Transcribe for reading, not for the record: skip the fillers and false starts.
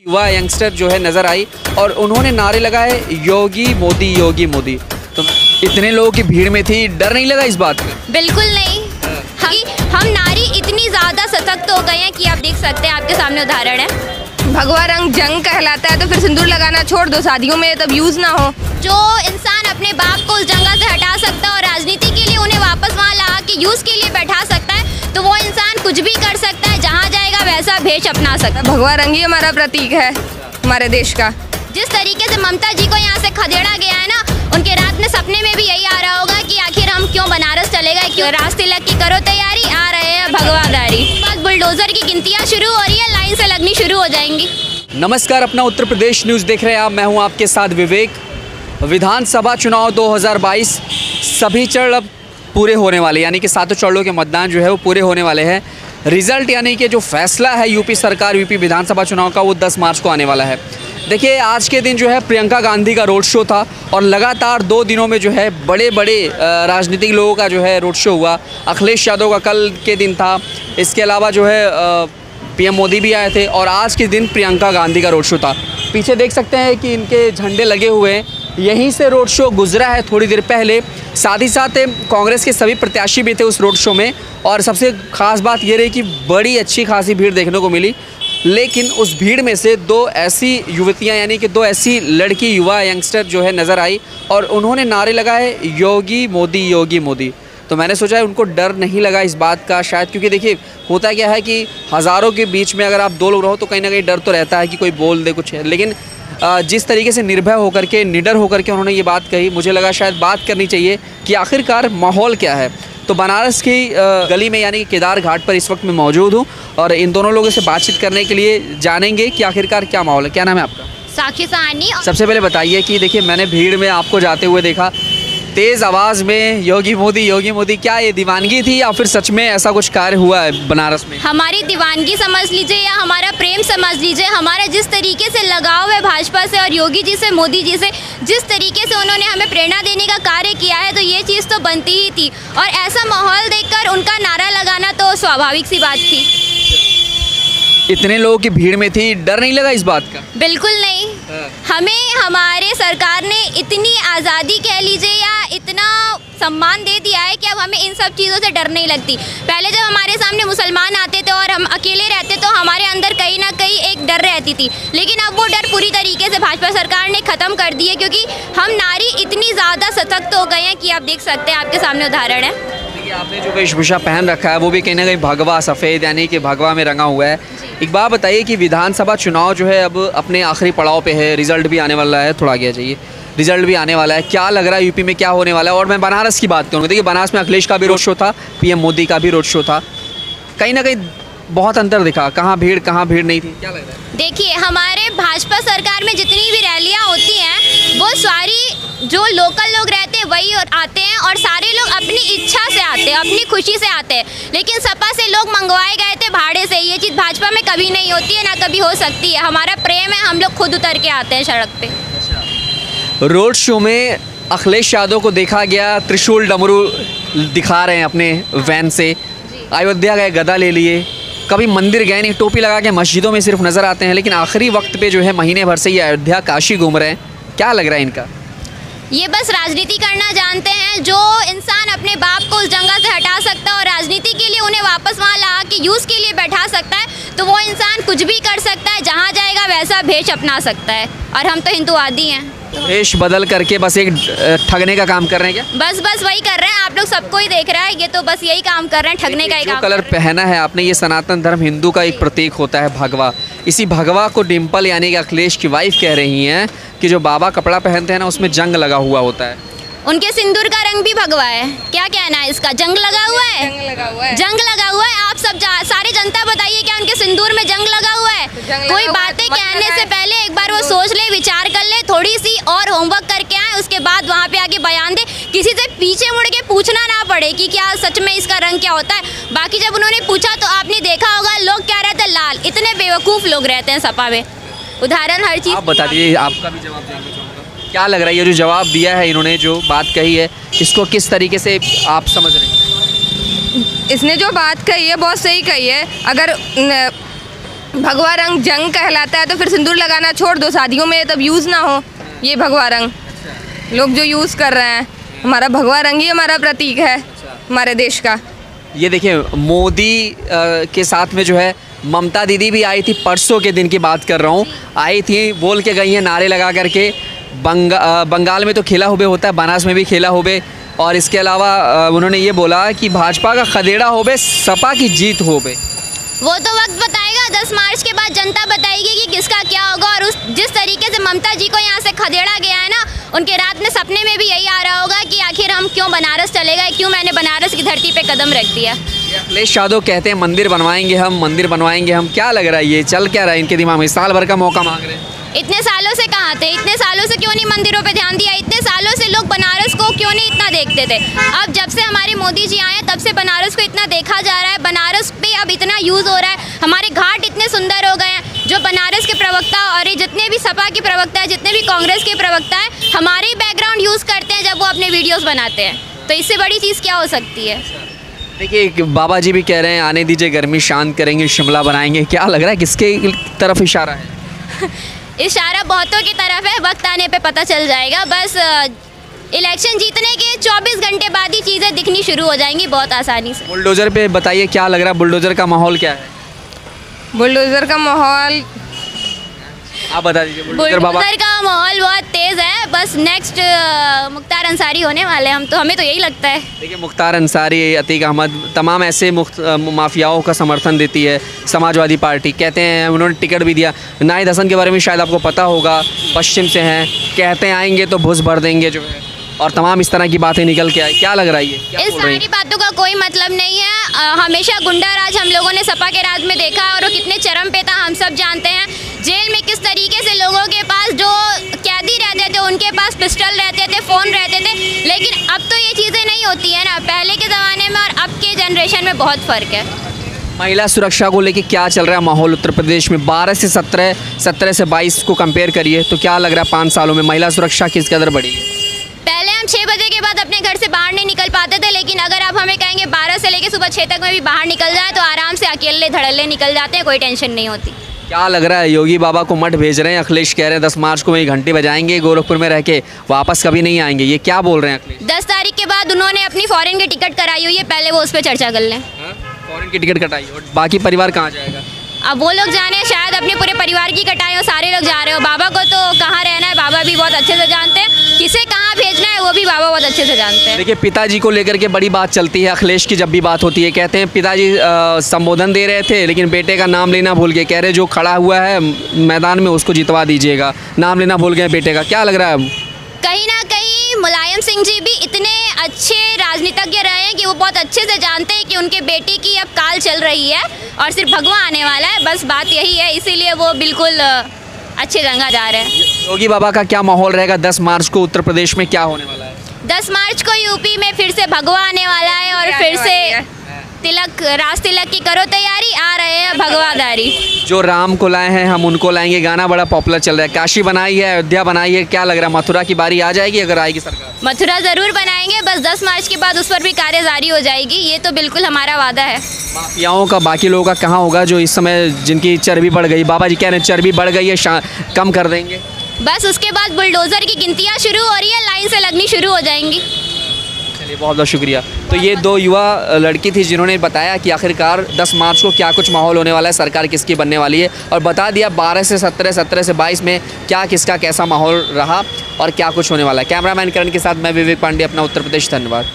युवा यंगस्टर जो है नज़र आई और उन्होंने नारे लगाए योगी मोदी योगी मोदी। तो इतने लोगों की भीड़ में थी, डर नहीं लगा इस बात का? बिल्कुल नहीं। हम नारी इतनी ज़्यादा सशक्त हो गए हैं कि आप देख सकते हैं, आपके सामने उदाहरण है। भगवा रंग जंग कहलाता है तो फिर सिंदूर लगाना छोड़ दो, शादियों में तब यूज़ ना हो। जो इंसान अपने बाप को उस जगह से हटा सकता है और राजनीति के लिए उन्हें वापस वहाँ ला के यूज़ के लिए बैठा सकता है, तो वो इंसान कुछ भी कर सकता है, जहाँ जाएगा वैसा भेष अपना सकता है। भगवा रंग ही हमारा प्रतीक है हमारे देश का। जिस तरीके से ममता जी को यहाँ से खदेड़ा गया है ना, उनके रात में सपने में भी यही आ रहा होगा कि आखिर हम क्यों बनारस चले गए, क्यों राज तिलक की करो तैयारी, आ रहे हैं भगवादारी। बस बुलडोजर की गिनतियाँ शुरू हो रही है, लाइन से लगनी शुरू हो जाएंगी। नमस्कार, अपना उत्तर प्रदेश न्यूज़ देख रहे हैं आप। मैं हूं आपके साथ विवेक। विधानसभा चुनाव 2022 सभी चरण अब पूरे होने वाले, यानी कि 7 चरणों के मतदान जो है वो पूरे होने वाले हैं। रिज़ल्ट यानी कि जो फैसला है यूपी सरकार यूपी विधानसभा चुनाव का, वो 10 मार्च को आने वाला है। देखिए, आज के दिन जो है प्रियंका गांधी का रोड शो था और लगातार 2 दिनों में जो है बड़े बड़े राजनीतिक लोगों का जो है रोड शो हुआ। अखिलेश यादव का कल के दिन था, इसके अलावा जो है पीएम मोदी भी आए थे और आज के दिन प्रियंका गांधी का रोड शो था। पीछे देख सकते हैं कि इनके झंडे लगे हुए हैं, यहीं से रोड शो गुजरा है थोड़ी देर पहले। साथ ही साथ कांग्रेस के सभी प्रत्याशी भी थे उस रोड शो में और सबसे ख़ास बात ये रही कि बड़ी अच्छी खासी भीड़ देखने को मिली। लेकिन उस भीड़ में से 2 ऐसी युवतियां, यानी कि 2 ऐसी लड़की युवा यंगस्टर जो है नज़र आई और उन्होंने नारे लगाए योगी मोदी योगी मोदी। तो मैंने सोचा है उनको डर नहीं लगा इस बात का, शायद क्योंकि देखिए होता क्या है कि हज़ारों के बीच में अगर आप 2 लोग रहो तो कहीं ना कहीं डर तो रहता है कि कोई बोल दे कुछ है। लेकिन जिस तरीके से निर्भय होकर के, निडर होकर के उन्होंने ये बात कही, मुझे लगा शायद बात करनी चाहिए कि आखिरकार माहौल क्या है। तो बनारस की गली में यानी कि केदार घाट पर इस वक्त मैं मौजूद हूँ और इन दोनों लोगों से बातचीत करने के लिए जानेंगे कि आखिरकार क्या माहौल है। क्या नाम है आपका? साक्षी सहानी। सबसे पहले बताइए कि देखिए, मैंने भीड़ में आपको जाते हुए देखा, तेज़ आवाज़ में योगी मोदी, क्या ये दीवानगी थी या फिर सच में ऐसा कुछ कार्य हुआ है बनारस में? हमारी दीवानगी समझ लीजिए या हमारा प्रेम समझ लीजिए। हमारा जिस तरीके से लगाव है भाजपा से और योगी जी से, मोदी जी से, जिस तरीके से उन्होंने हमें प्रेरणा देने का कार्य किया है, तो ये चीज़ तो बनती ही थी। और ऐसा माहौल देखकर उनका नारा लगाना तो स्वाभाविक सी बात थी। इतने लोगों की भीड़ में थी, डर नहीं लगा इस बात का? बिल्कुल नहीं। हमें हमारे सरकार ने इतनी आज़ादी कह लीजिए या इतना सम्मान दे दिया है कि अब हमें इन सब चीज़ों से डर नहीं लगती। पहले जब हमारे सामने मुसलमान आते थे और हम अकेले रहते तो हमारे अंदर कहीं ना कहीं एक डर रहती थी, लेकिन अब वो डर पूरी तरीके से भाजपा सरकार ने ख़त्म कर दी है, क्योंकि हम नारी इतनी ज़्यादा सशक्त हो गए हैं कि आप देख सकते हैं, आपके सामने उदाहरण है। आपने जो वेशभूषा पहन रखा है वो भी कहीं ना कहीं भगवा सफ़ेद, यानी कि भगवा में रंगा हुआ है। एक बात बताइए कि विधानसभा चुनाव जो है अब अपने आखिरी पड़ाव पे है, रिजल्ट भी आने वाला है, थोड़ा आगे जाइए, रिजल्ट भी आने वाला है। क्या लग रहा है यूपी में क्या होने वाला है? और मैं बनारस की बात करूँगा, देखिए बनारस में अखिलेश का भी रोड शो था, पीएम मोदी का भी रोड शो था, कहीं ना कहीं बहुत अंतर दिखा, कहाँ भीड़ नहीं थी, क्या लग रहा है? देखिए, हमारे भाजपा सरकार में जितनी भी रैलियाँ होती हैं वो सारी जो लोकल लोग रहते हैं वही आते हैं और सारे लोग अपनी इच्छा से आते हैं, अपनी खुशी से आते हैं। लेकिन सपा से लोग मंगवाए गए थे भाड़े से, ये चीज़ भाजपा में कभी नहीं होती है, ना कभी हो सकती है। हमारा प्रेम है, हम लोग खुद उतर के आते हैं सड़क पे। रोड शो में अखिलेश यादव को देखा गया, त्रिशूल डमरू दिखा रहे हैं अपने वैन से, अयोध्या गए गदा ले लिए, कभी मंदिर गए नहीं, टोपी लगा के मस्जिदों में सिर्फ नज़र आते हैं, लेकिन आखिरी वक्त पे जो है महीने भर से ये अयोध्या काशी घूम रहे हैं। क्या लग रहा है इनका? ये बस राजनीति करना जानते हैं। जो इंसान अपने बाप को उस जगह से हटा सकता है और राजनीति के लिए उन्हें वापस वहाँ ला के यूज़ के लिए बैठा सकता है, तो वो इंसान कुछ भी कर सकता है, जहाँ जाएगा वैसा भेष अपना सकता है। और हम तो हिंदूवादी हैं, भेष बदल करके बस एक ठगने का काम कर रहे हैं क्या? बस वही कर रहे हैं। आप लोग सबको ही देख रहा है, ये तो बस यही काम कर रहे हैं, ठगने का ही काम। कलर पहना है आपने, ये सनातन धर्म हिंदू का एक प्रतीक होता है, भगवा। इसी भगवा को डिम्पल यानी कि अखिलेश की वाइफ कह रही हैं कि जो बाबा कपड़ा पहनते हैं ना, उसमें जंग लगा हुआ होता है। उनके सिंदूर का रंग भी भगवा है, क्या कहना है इसका? जंग लगा हुआ है, जंग लगा हुआ है। आप सब सारी जनता बताइए, क्या उनके सिंदूर में जंग लगा हुआ है? कोई बातें कहने से पहले एक बार वो सोच ले, विचार कर ले, थोड़ी सी और होमवर्क करके आए, उसके बाद वहाँ पे आके बयान दे। किसी से पीछे मुड़ के पूछना ना पड़े कि क्या सच में इसका रंग क्या होता है। बाकी जब उन्होंने पूछा तो आपने देखा होगा लोग क्या रहते हैं, लाल। इतने बेवकूफ़ लोग रहते हैं सपा में, उदाहरण हर चीज़। आप बता दीजिए, आपका भी जवाब देना चाहूँगा, क्या लग रहा है ये जो जवाब दिया है इन्होंने, जो बात कही है, इसको किस तरीके से आप समझ रहे हैं? इसने जो बात कही है बहुत सही कही है। अगर भगवा रंग जंग कहलाता है, तो फिर सिंदूर लगाना छोड़ दो, शादियों में तब यूज़ ना हो ये भगवा रंग। लोग जो यूज़ कर रहे हैं, हमारा भगवा रंग ही हमारा प्रतीक है हमारे देश का। ये देखिए मोदी के साथ में जो है ममता दीदी भी आई थी, परसों के दिन की बात कर रहा हूँ, आई थी, बोल के गई हैं नारे लगा करके। बंगाल में तो खेला हुबे होता है, बनारस में भी खेला हुबे, और इसके अलावा उन्होंने ये बोला कि भाजपा का खदेड़ा होबे, सपा की जीत होबे। वो तो वक्त बताएगा, 10 मार्च के बाद जनता बताएगी कि किसका क्या होगा। और उस जिस तरीके से ममता जी को यहाँ से खदेड़ा गया है ना, उनके रात में सपने में भी यही आ रहा होगा कि आखिर हम क्यों बनारस चले गए, क्यों मैंने बनारस की धरती पे कदम रख दिया। अखिलेश यादव कहते हैं मंदिर बनवाएंगे हम, मंदिर बनवाएंगे हम। क्या लग रहा है ये चल क्या रहा है इनके दिमाग में? साल भर का मौका मांग रहे हैं। इतने सालों से कहाँ थे? इतने सालों से क्यों नहीं मंदिरों पे ध्यान दिया? इतने सालों से लोग बनारस को क्यों नहीं इतना देखते थे? अब जब से हमारे मोदी जी आए हैं तब से बनारस को इतना देखा जा रहा है, बनारस पे अब इतना यूज़ हो रहा है, हमारे घाट इतने सुंदर हो गए हैं। जो बनारस के प्रवक्ता और ये जितने भी सपा के प्रवक्ता है, जितने भी कांग्रेस के प्रवक्ता है, हमारे ही बैकग्राउंड यूज़ करते हैं जब वो अपने वीडियोज़ बनाते हैं। तो इससे बड़ी चीज़ क्या हो सकती है? देखिए बाबा जी भी कह रहे हैं आने दीजिए, गर्मी शांत करेंगे, शिमला बनाएंगे। क्या लग रहा है किसके तरफ इशारा है? इशारा बहुतों की तरफ है, वक्त आने पे पता चल जाएगा। बस इलेक्शन जीतने के 24 घंटे बाद ही चीज़ें दिखनी शुरू हो जाएंगी बहुत आसानी से। बुलडोज़र पे बताइए क्या लग रहा है, बुलडोज़र का माहौल क्या है? बुलडोज़र का माहौल आप बता दीजिए। बुलडोज़र का माहौल बहुत तेज़ है, बस नेक्स्ट मुख्तार अंसारी होने वाले हैं हम तो, हमें तो यही लगता है। देखिए मुख्तार अंसारी, अतीक अहमद, तमाम ऐसे माफियाओं का समर्थन देती है समाजवादी पार्टी। कहते हैं उन्होंने टिकट भी दिया। नाहिद हसन के बारे में शायद आपको पता होगा, पश्चिम से हैं, कहते हैं आएंगे तो भुस भर देंगे जो है, और तमाम इस तरह की बातें निकल के आई। क्या लग रहा है ये? इस सारी बातों का कोई मतलब नहीं है। हमेशा गुंडा राज हम लोगों ने सपा के राज में देखा और वो कितने चरम पे था हम सब जानते हैं। जेल में किस तरीके से लोगों के पास जो कैदी रहते थे उनके पास पिस्टल रहते थे, फ़ोन रहते थे, लेकिन अब तो ये चीज़ें नहीं होती है ना। पहले के ज़माने में और अब के जनरेशन में बहुत फ़र्क है। महिला सुरक्षा को लेके क्या चल रहा है माहौल उत्तर प्रदेश में? 12 से 17, 17 से 22 को कंपेयर करिए तो क्या लग रहा है 5 सालों में महिला सुरक्षा किस कदर बढ़ी है? पहले हम 6 बजे के बाद अपने घर से बाहर नहीं निकल पाते थे, लेकिन अगर आप हमें कहेंगे 12 से लेकर सुबह 6 तक में भी बाहर निकल जाए तो आराम से अकेले धड़ल्ले निकल जाते हैं, कोई टेंशन नहीं होती। क्या लग रहा है योगी बाबा को मठ भेज रहे हैं? अखिलेश कह रहे हैं 10 मार्च को वही घंटी बजाएंगे, गोरखपुर में रह के वापस कभी नहीं आएंगे। ये क्या बोल रहे हैं अखिलेश? 10 तारीख के बाद उन्होंने अपनी फॉरेन की टिकट कराई हुई है, पहले वो उस पर चर्चा कर लें। फॉरेन की टिकट कटाई और बाकी परिवार कहाँ जाएगा? अब वो लोग जाने, शायद अपने पूरे परिवार की कटाई हो, सारे लोग जा रहे हो। बाबा को तो कहाँ रहना है बाबा भी बहुत अच्छे से जानते हैं, किसे कहाँ भेजना है वो भी बाबा बहुत अच्छे से जानते हैं। देखिए पिताजी को लेकर के बड़ी बात चलती है अखिलेश की, जब भी बात होती है कहते हैं पिताजी संबोधन दे रहे थे लेकिन बेटे का नाम लेना भूल गए। कह रहे जो खड़ा हुआ है मैदान में उसको जितवा दीजिएगा, नाम लेना भूल गए बेटे का। क्या लग रहा है? कहीं ना कहीं मुलायम सिंह जी भी इतने अच्छे राजनीतिज्ञ रहे हैं कि वो बहुत अच्छे से जानते हैं कि उनके बेटे की अब काल चल रही है और सिर्फ भगवा आने वाला है, बस बात यही है, इसीलिए वो बिल्कुल अच्छे जगह जा रहे हैं। योगी बाबा का क्या माहौल रहेगा 10 मार्च को उत्तर प्रदेश में? क्या होने वाला है? 10 मार्च को यूपी में फिर से भगवा आने वाला है और फिर से तिलक, राज तिलक की करो तैयारी, आ रहे हैं भगवाधारी। जो राम को लाए हैं हम उनको लाएंगे गाना बड़ा पॉपुलर चल रहा है। काशी बनाई है, अयोध्या बनाई है, क्या लग रहा है मथुरा की बारी आ जाएगी अगर आएगी सरकार? मथुरा ज़रूर बनाएंगे, बस 10 मार्च के बाद उस पर भी कार्य जारी हो जाएगी, ये तो बिल्कुल हमारा वादा है। माफियाओं का, बाकी लोगों का कहाँ होगा जो इस समय जिनकी चर्बी बढ़ गई? बाबा जी कह रहे हैं चर्बी बढ़ गई है, कम कर देंगे। बस उसके बाद बुलडोज़र की गिनतियाँ शुरू हो रही है, लाइन से लगनी शुरू हो जाएंगी। चलिए बहुत बहुत शुक्रिया। तो ये 2 युवा लड़की थी जिन्होंने बताया कि आखिरकार 10 मार्च को क्या कुछ माहौल होने वाला है, सरकार किसकी बनने वाली है, और बता दिया 12 से 17, 17 से 22 में क्या किसका कैसा माहौल रहा और क्या कुछ होने वाला है। कैमरामैन करण के साथ मैं विवेक पांडे, अपना उत्तर प्रदेश। धन्यवाद।